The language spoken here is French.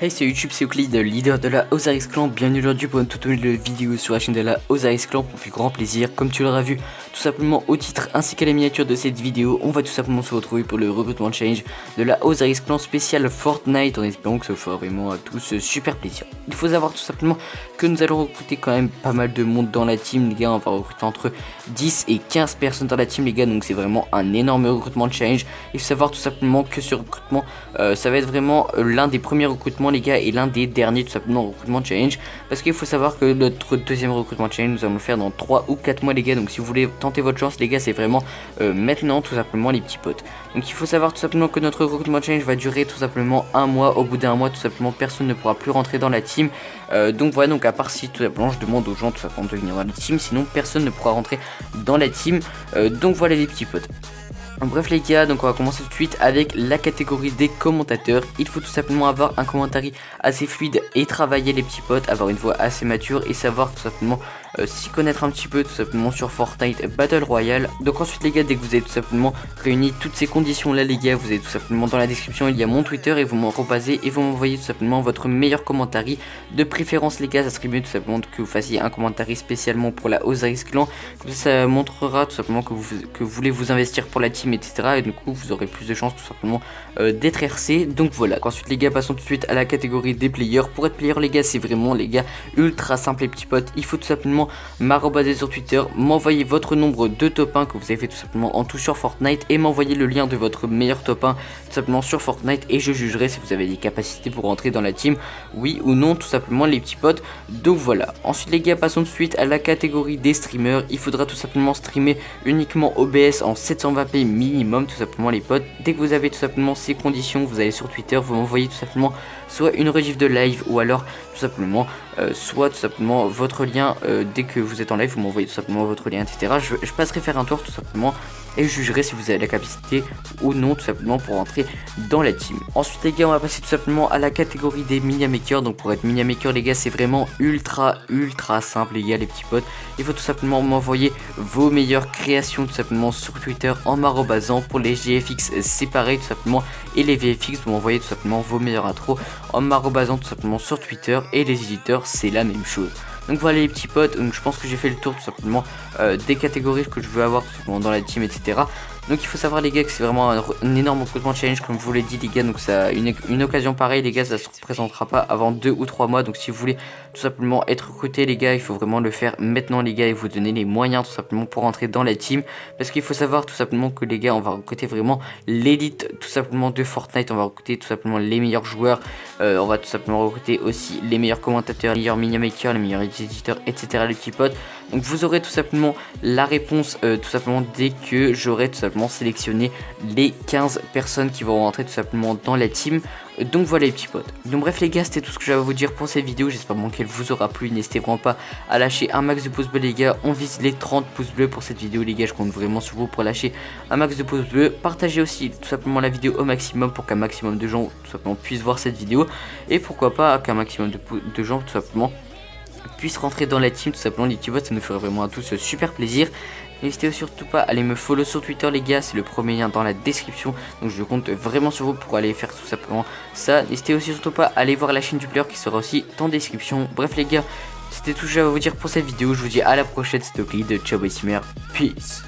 Hey, c'est YouTube, c'est Euclide, leader de la Osiris Clan. Bienvenue aujourd'hui pour une toute nouvelle vidéo sur la chaîne de la Osiris Clan pour plus grand plaisir. Comme tu l'auras vu tout simplement au titre ainsi qu'à la miniature de cette vidéo, on va tout simplement se retrouver pour le recrutement challenge de la Osiris Clan spécial Fortnite, en espérant que ça fera vraiment à tous super plaisir. Il faut savoir tout simplement que nous allons recruter quand même pas mal de monde dans la team, les gars. On va recruter entre 10 et 15 personnes dans la team, les gars, donc c'est vraiment un énorme recrutement challenge. Il faut savoir tout simplement que ce recrutement ça va être vraiment l'un des premiers recrutements, les gars, et l'un des derniers tout simplement recrutement challenge, parce qu'il faut savoir que notre deuxième recrutement challenge nous allons le faire dans 3 ou 4 mois, les gars. Donc si vous voulez tenter votre chance, les gars, c'est vraiment maintenant tout simplement, les petits potes. Donc il faut savoir tout simplement que notre recrutement challenge va durer tout simplement un mois. Au bout d'un mois tout simplement personne ne pourra plus rentrer dans la team, donc voilà, donc à part si tout simplement je demande aux gens tout simplement de venir dans la team, sinon personne ne pourra rentrer dans la team, donc voilà les petits potes. Bref les gars, donc on va commencer tout de suite avec la catégorie des commentateurs. Il faut tout simplement avoir un commentaire assez fluide et travailler, les petits potes, avoir une voix assez mature et savoir tout simplement s'y connaître un petit peu tout simplement sur Fortnite Battle Royale. Donc ensuite les gars, dès que vous avez tout simplement réuni toutes ces conditions là, les gars, vous avez tout simplement dans la description il y a mon Twitter et vous m'en repasez et vous m'envoyez tout simplement votre meilleur commentaire. De préférence les gars, ça serait mieux tout simplement que vous fassiez un commentaire spécialement pour la Osiris Clan, comme ça montrera tout simplement que vous voulez vous investir pour la team, etc. Et du coup vous aurez plus de chances tout simplement d'être RC. Donc voilà. Ensuite les gars, passons tout de suite à la catégorie des players. Pour être player les gars, c'est vraiment les gars ultra simple les petits potes. Il faut tout simplement m'arrobaser sur Twitter, m'envoyer votre nombre de top 1 que vous avez fait tout simplement en tout sur Fortnite et m'envoyer le lien de votre meilleur top 1 tout simplement sur Fortnite, et je jugerai si vous avez des capacités pour rentrer dans la team, oui ou non tout simplement les petits potes. Donc voilà. Ensuite les gars, passons tout de suite à la catégorie des streamers. Il faudra tout simplement streamer uniquement OBS en 720p minimum tout simplement les potes. Dès que vous avez tout simplement ces conditions, vous allez sur Twitter, vous m'envoyez tout simplement soit une rediff de live ou alors tout simplement votre lien. Dès que vous êtes en live, vous m'envoyez tout simplement votre lien, etc. Je passerai faire un tour tout simplement et je jugerai si vous avez la capacité ou non tout simplement pour rentrer dans la team. Ensuite les gars, on va passer tout simplement à la catégorie des miniamakers. Donc pour être miniamaker les gars, c'est vraiment ultra simple les gars, les petits potes. Il faut tout simplement m'envoyer vos meilleures créations tout simplement sur Twitter en m'arrobasant. Pour les GFX c'est pareil tout simplement, et les VFX vous m'envoyez tout simplement vos meilleures intros en m'arrobasant tout simplement sur Twitter, et les éditeurs c'est la même chose. Donc voilà les petits potes, donc je pense que j'ai fait le tour tout simplement des catégories que je veux avoir tout simplement dans la team, etc. Donc il faut savoir les gars que c'est vraiment un énorme recrutement challenge comme je vous l'ai dit les gars. Donc ça, une occasion pareille les gars, ça se représentera pas avant 2 ou 3 mois. Donc si vous voulez tout simplement être recruté les gars, il faut vraiment le faire maintenant les gars, et vous donner les moyens tout simplement pour entrer dans la team. Parce qu'il faut savoir tout simplement que les gars, on va recruter vraiment l'élite tout simplement de Fortnite. On va recruter tout simplement les meilleurs joueurs, on va tout simplement recruter aussi les meilleurs commentateurs, les meilleurs miniamakers, les meilleurs éditeurs, etc. les petits potes. Donc vous aurez tout simplement la réponse tout simplement dès que j'aurai tout simplement sélectionné les 15 personnes qui vont rentrer tout simplement dans la team. Donc voilà les petits potes. Donc bref les gars, c'était tout ce que j'avais à vous dire pour cette vidéo. J'espère vraiment qu'elle vous aura plu. N'hésitez vraiment pas à lâcher un max de pouces bleus les gars. On vise les 30 pouces bleus pour cette vidéo les gars. Je compte vraiment sur vous pour lâcher un max de pouces bleus. Partagez aussi tout simplement la vidéo au maximum pour qu'un maximum de gens tout simplement puissent voir cette vidéo. Et pourquoi pas qu'un maximum de gens tout simplement puissent rentrer dans la team tout simplement les petits potes. Ça nous ferait vraiment à tous super plaisir. N'hésitez surtout pas à aller me follow sur Twitter les gars, c'est le premier lien dans la description. Donc je compte vraiment sur vous pour aller faire tout simplement ça. N'hésitez aussi surtout pas à aller voir la chaîne du player qui sera aussi dans la description. Bref les gars, c'était tout ce que j'avais à vous dire pour cette vidéo. Je vous dis à la prochaine, c'était Euclide, ciao bye, peace.